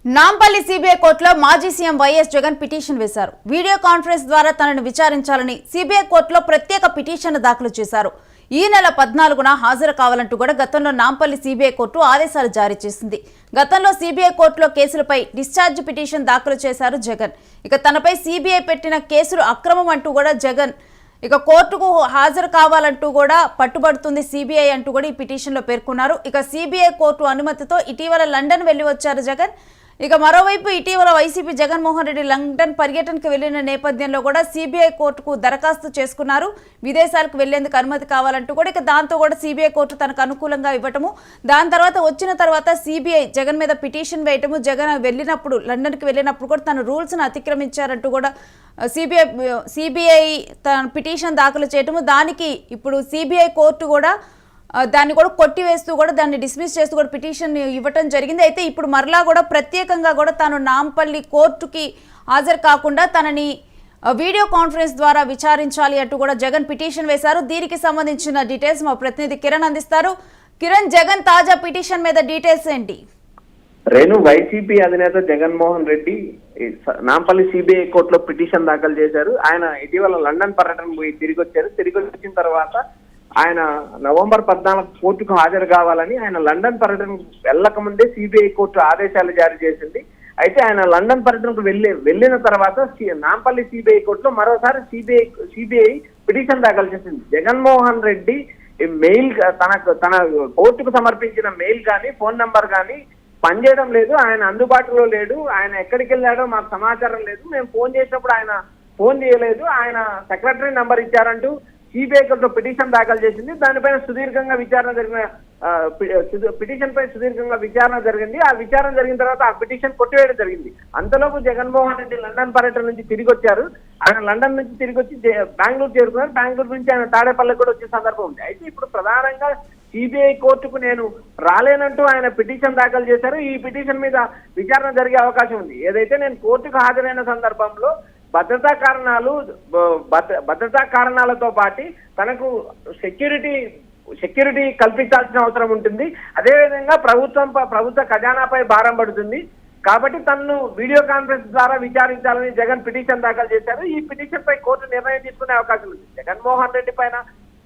Nampally CBI కోర్టులో మాజీ CM YS Jagan petition వేశారు. వీడియో కాన్ఫరెన్స్ ద్వారా తనను విచారించాలని సిబిఐ కోర్టులో ప్రత్యేక పిటిషన్ దాఖలు చేశారు. ఈ నెల 14న హాజరు కావాలంటూ కూడా గతంలో నాంపల్లి సిబిఐ కోర్టు ఆదేశాలు జారీ చేసింది. గతంలో సిబిఐ కోర్టులో కేసులపై డిశ్చార్జ్ పిటిషన్ దాఖలు చేశారు జగన్. ఇక తనపై సిబిఐ పెట్టిన కేసులు అక్రమం అంటూ కూడా జగన్ ఇక కోర్టుకు హాజరు కావాలంటూ కూడా పట్టుబడుతుంది సిబిఐ అంటూ కూడా ఈ పిటిషన్లో పేర్కొన్నారు. ఇక సిబిఐ కోర్టు అనుమతితో ఇటీవల లండన్ వెళ్లి వచ్చారు జగన్. ఇక మరోవైపు ఇటీవల వైసీపీ జగన్మోహన్ రెడ్డి లండన్ పర్యటనకు వెళ్లిన నేపథ్యంలో కూడా సిబిఐ కోర్టుకు దరఖాస్తు చేసుకున్నారు. విదేశాలకు వెళ్లేందుకు అనుమతి కావాలంటూ కూడా ఇక దాంతో కూడా సిబిఐ కోర్టు తనకు అనుకూలంగా ఇవ్వటము, దాని తర్వాత వచ్చిన తర్వాత సిబిఐ జగన్ మీద పిటిషన్ వేయటము, జగన్ వెళ్ళినప్పుడు లండన్కి వెళ్ళినప్పుడు కూడా తన రూల్స్ను అతిక్రమించారంటూ కూడా సిబిఐ తన పిటిషన్ దాఖలు చేయటము, దానికి ఇప్పుడు సిబిఐ కోర్టు కూడా దాన్ని కూడా కొట్టివేస్తూ కూడా దాన్ని డిస్మిస్ చేస్తూ కూడా పిటిషన్ ఇవ్వటం జరిగింది. అయితే ఇప్పుడు మరలా కూడా ప్రత్యేకంగా కూడా తాను నాంపల్లి కోర్టుకి హాజరు కాకుండా తనని వీడియో కాన్ఫరెన్స్ ద్వారా విచారించాలి అంటూ కూడా జగన్ పిటిషన్ వేశారు. దీనికి సంబంధించిన డీటెయిల్స్ మా ప్రతినిధి కిరణ్ అందిస్తారు. కిరణ్, జగన్ తాజా పిటిషన్ మీద డీటెయిల్స్ ఏంటి? రేణు, వైసీపీ అధినేత జగన్మోహన్ రెడ్డి నాంపల్లి సిబిఐ కోర్టులో పిటిషన్ దాఖలు చేశారు. ఆయన ఇటీవల లండన్ పర్యటన పోయి తిరిగి వచ్చారు. తిరిగి వచ్చిన తర్వాత ఆయన నవంబర్ 14 కోర్టుకు హాజరు కావాలని ఆయన లండన్ పర్యటనకు వెళ్లక ముందే సిబిఐ కోర్టు ఆదేశాలు జారీ చేసింది. అయితే ఆయన లండన్ పర్యటనకు వెళ్లిన తర్వాత నాంపల్లి సిబిఐ కోర్టులో మరోసారి సిబిఐ పిటిషన్ దాఖలు చేసింది. జగన్మోహన్ రెడ్డి మెయిల్ తన కోర్టుకు సమర్పించిన మెయిల్ కానీ ఫోన్ నంబర్ కానీ పనిచేయడం లేదు, ఆయన అందుబాటులో లేడు, ఆయన ఎక్కడికి వెళ్ళాడో మాకు సమాచారం లేదు, మేము ఫోన్ చేసినప్పుడు ఆయన ఫోన్ చేయలేదు, ఆయన సెక్రటరీ నంబర్ ఇచ్చారంటూ సిబిఐ కోర్టులో పిటిషన్ దాఖలు చేసింది. దానిపైన సుదీర్ఘంగా విచారణ జరిగిన పిటిషన్ పై సుదీర్ఘంగా విచారణ జరిగింది. ఆ విచారణ జరిగిన తర్వాత ఆ పిటిషన్ కొట్టివేయడం జరిగింది. అంతలోపు జగన్మోహన్ రెడ్డి లండన్ పర్యటన నుంచి తిరిగి వచ్చారు. ఆయన లండన్ నుంచి తిరిగి వచ్చి బెంగళూరు చేరుకున్నారు. బెంగళూరు నుంచి ఆయన తాడేపల్లి కూడా వచ్చే సందర్భం ఉంది. అయితే ఇప్పుడు ప్రధానంగా సిబిఐ కోర్టుకు నేను రాలేనంటూ ఆయన పిటిషన్ దాఖలు చేశారు. ఈ పిటిషన్ మీద విచారణ జరిగే అవకాశం ఉంది. ఏదైతే నేను కోర్టుకు హాజరైన సందర్భంలో భద్రతా కారణాలతో పాటు తనకు సెక్యూరిటీ కల్పించాల్సిన అవసరం ఉంటుంది. అదేవిధంగా ప్రభుత్వ ఖజానాపై భారం పడుతుంది. కాబట్టి తనను వీడియో కాన్ఫరెన్స్ ద్వారా విచారించాలని జగన్ పిటిషన్ దాఖలు చేశారు. ఈ పిటిషన్ పై కోర్టు నిర్ణయం తీసుకునే అవకాశం ఉంది. జగన్మోహన్ రెడ్డి పైన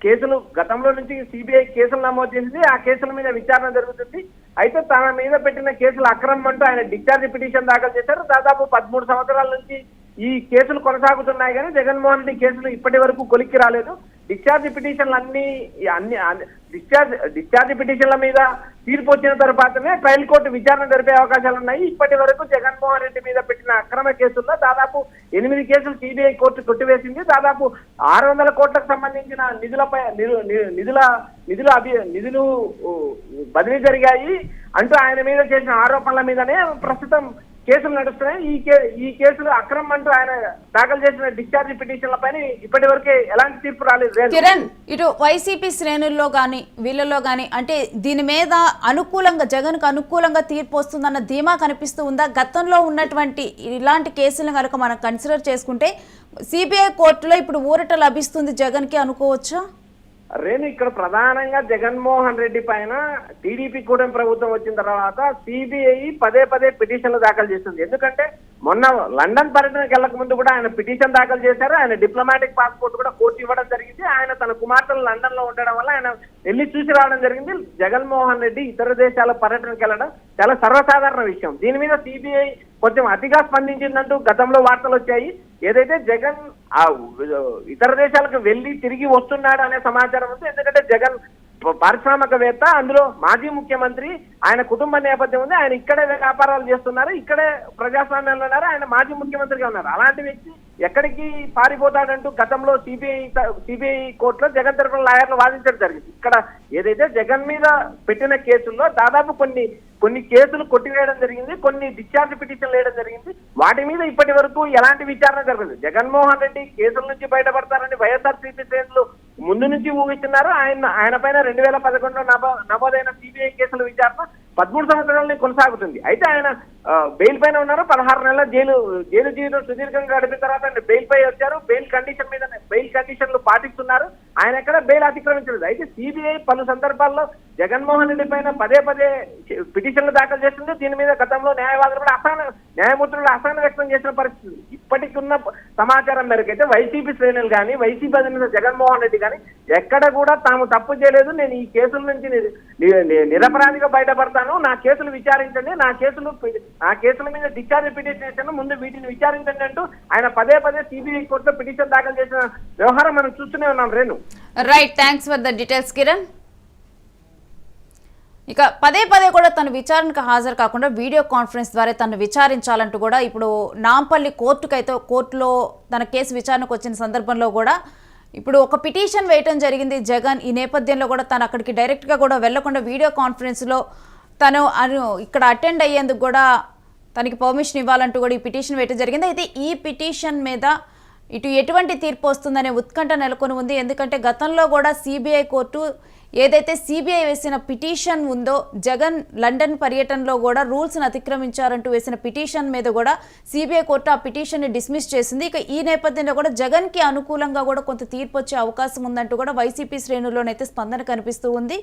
కేసులు గతంలో నుంచి సిబిఐ కేసులు నమోదు చేసింది. ఆ కేసుల మీద విచారణ జరుగుతుంది. అయితే తన మీద పెట్టిన కేసులు అక్రమం అంటూ ఆయన డిశ్చార్జ్ పిటిషన్ దాఖలు చేశారు. దాదాపు 13 సంవత్సరాల నుంచి ఈ కేసులు కొనసాగుతున్నాయి కానీ జగన్మోహన్ రెడ్డి కేసులు ఇప్పటి వరకు కొలిక్కి రాలేదు. డిశ్చార్జ్ పిటిషన్లు డిశ్చార్జ్ పిటిషన్ల మీద తీర్పు వచ్చిన తర్వాతనే ట్రయల్ కోర్టు విచారణ జరిపే అవకాశాలు ఉన్నాయి. ఇప్పటి వరకు జగన్మోహన్ రెడ్డి మీద పెట్టిన అక్రమ కేసుల్లో దాదాపు 8 కేసులు సిబిఐ కోర్టు కొట్టివేసింది. దాదాపు 600 కోట్లకు సంబంధించిన నిధులు బదిలీ జరిగాయి అంటూ ఆయన మీద చేసిన ఆరోపణల మీదనే ప్రస్తుతం కేసులు నడుస్తున్నాయి. ఈ కేసులు అక్రమం అంటూ ఆయన దాఖలు చేసిన డిశ్చార్జ్ పిటిషన్ల పైన ఇప్పటి వరకే ఎలాంటి తీర్పు రాలేదు. కిరణ్, ఇటు వైసీపీ శ్రేణుల్లో గాని వీళ్ళలో గాని అంటే దీని మీద అనుకూలంగా జగన్ కు అనుకూలంగా తీర్పు వస్తుందన్న ధీమా కనిపిస్తూ ఉందా? గతంలో ఉన్నటువంటి ఇలాంటి కేసులను కనుక మనం కన్సిడర్ చేసుకుంటే సిబిఐ కోర్టులో ఇప్పుడు ఊరట లభిస్తుంది జగన్ కి అనుకోవచ్చా? రేణు, ఇక్కడ ప్రధానంగా జగన్మోహన్ రెడ్డి పైన టీడీపీ కూటమి ప్రభుత్వం వచ్చిన తర్వాత సిబిఐ పదే పిటిషన్లు దాఖలు చేస్తుంది. ఎందుకంటే మొన్న లండన్ పర్యటనకు వెళ్ళక ముందు కూడా ఆయన పిటిషన్ దాఖలు చేశారు. ఆయన డిప్లొమాటిక్ పాస్పోర్ట్ కూడా కోర్టు ఇవ్వడం జరిగింది. ఆయన తన కుమార్తెలు లండన్ లో ఉండడం వల్ల ఆయన వెళ్ళి చూసి రావడం జరిగింది. జగన్మోహన్ రెడ్డి ఇతర దేశాల పర్యటనకు వెళ్ళడం చాలా సర్వసాధారణ విషయం. దీని మీద సిబిఐ కొంచెం అతిగా స్పందించిందంటూ గతంలో వార్తలు వచ్చాయి. ఏదైతే జగన్ ఆ ఇతర దేశాలకు వెళ్లి తిరిగి వస్తున్నాడు అనే సమాచారం ఉంది. ఎందుకంటే జగన్ పారిశ్రామికవేత్త, అందులో మాజీ ముఖ్యమంత్రి, ఆయన కుటుంబ నేపథ్యం ఉంది. ఆయన ఇక్కడే వ్యాపారాలు చేస్తున్నారు, ఇక్కడే ప్రజాస్వామ్యంలో ఉన్నారు, ఆయన మాజీ ముఖ్యమంత్రిగా ఉన్నారు. అలాంటి వ్యక్తి ఎక్కడికి పారిపోతాడంటూ గతంలో సిబిఐ కోర్టులో జగన్ తరఫున లాయర్లు వాదించడం జరిగింది. ఇక్కడ ఏదైతే జగన్ మీద పెట్టిన కేసుల్లో దాదాపు కొన్ని కేసులు కొట్టివేయడం జరిగింది, కొన్ని డిశ్చార్జ్ పిటిషన్లు వేయడం జరిగింది. వాటి మీద ఇప్పటి వరకు ఎలాంటి విచారణ జరగలేదు. జగన్మోహన్ రెడ్డి కేసుల నుంచి బయటపడతారని వైఎస్ఆర్సీపీ శ్రేణులు ముందు నుంచి ఊహిస్తున్నారు. ఆయన పైన 2011లో నమోదైన సిబిఐ కేసుల విచారణ 13 సంవత్సరాలని కొనసాగుతుంది. అయితే ఆయన బెయిల్ పైన ఉన్నారు. 16 నెలల జైలు జీవితం సుదీర్ఘంగా గడిపిన తర్వాత బెయిల్ పై వచ్చారు. బెయిల్ కండిషన్లు పాటిస్తున్నారు. ఆయన ఎక్కడ బెయిల్ అతిక్రమించలేదు. అయితే సిబిఐ పలు సందర్భాల్లో జగన్మోహన్ రెడ్డి పైన పదే పిటిషన్లు దాఖలు చేస్తుంది. దీని మీద గతంలో న్యాయవాదులు కూడా న్యాయమూర్తులు అసహనం వ్యక్తం చేసిన పరిస్థితి. ఇప్పటికి ఉన్న సమాచారం మేరకు అయితే వైసీపీ శ్రేణులు కానీ వైసీపీ అధినేత జగన్మోహన్ రెడ్డి కానీ ఎక్కడ కూడా తాము తప్పు చేయలేదు, నేను ఈ కేసుల నుంచి నిరపరాధిగా బయటపడతాను, నా కేసులు విచారించండి, నా కేసుల మీద డిశ్చార్జ్ పిటిషన్ చేశాను, ముందు వీటిని విచారించండి అంటూ ఆయన పదే సిబిఐ కోర్టులో పిటిషన్ దాఖలు చేసిన వ్యవహారం మనం చూస్తూనే ఉన్నాం. Renu, right, thanks for the details Kiran. ఇక పదే కూడా తను విచారణకు హాజరు కాకుండా వీడియో కాన్ఫరెన్స్ ద్వారా తను విచారించాలంటూ కూడా ఇప్పుడు నాంపల్లి కోర్టులో తన కేసు విచారణకు వచ్చిన సందర్భంలో కూడా ఇప్పుడు ఒక పిటిషన్ వేయటం జరిగింది జగన్. ఈ నేపథ్యంలో కూడా తను అక్కడికి డైరెక్ట్గా కూడా వెళ్లకుండా వీడియో కాన్ఫరెన్స్లో తను ఇక్కడ అటెండ్ అయ్యేందుకు కూడా తనకి పర్మిషన్ ఇవ్వాలంటూ కూడా ఈ పిటిషన్ వేయటం జరిగింది. అయితే ఈ పిటిషన్ మీద ఇటు ఎటువంటి తీర్పు వస్తుందనే ఉత్కంఠ నెలకొని ఉంది. ఎందుకంటే గతంలో కూడా సిబిఐ కోర్టు ఏదైతే సిబిఐ వేసిన పిటిషన్ ఉందో, జగన్ లండన్ పర్యటనలో కూడా రూల్స్ని అతిక్రమించారంటూ వేసిన పిటిషన్ మీద కూడా సిబిఐ కోర్టు ఆ పిటిషన్ని డిస్మిస్ చేసింది. ఇక ఈ నేపథ్యంలో కూడా జగన్కి అనుకూలంగా కూడా కొంత తీర్పు వచ్చే అవకాశం ఉందంటూ కూడా వైసీపీ శ్రేణుల్లోనైతే స్పందన కనిపిస్తూ ఉంది.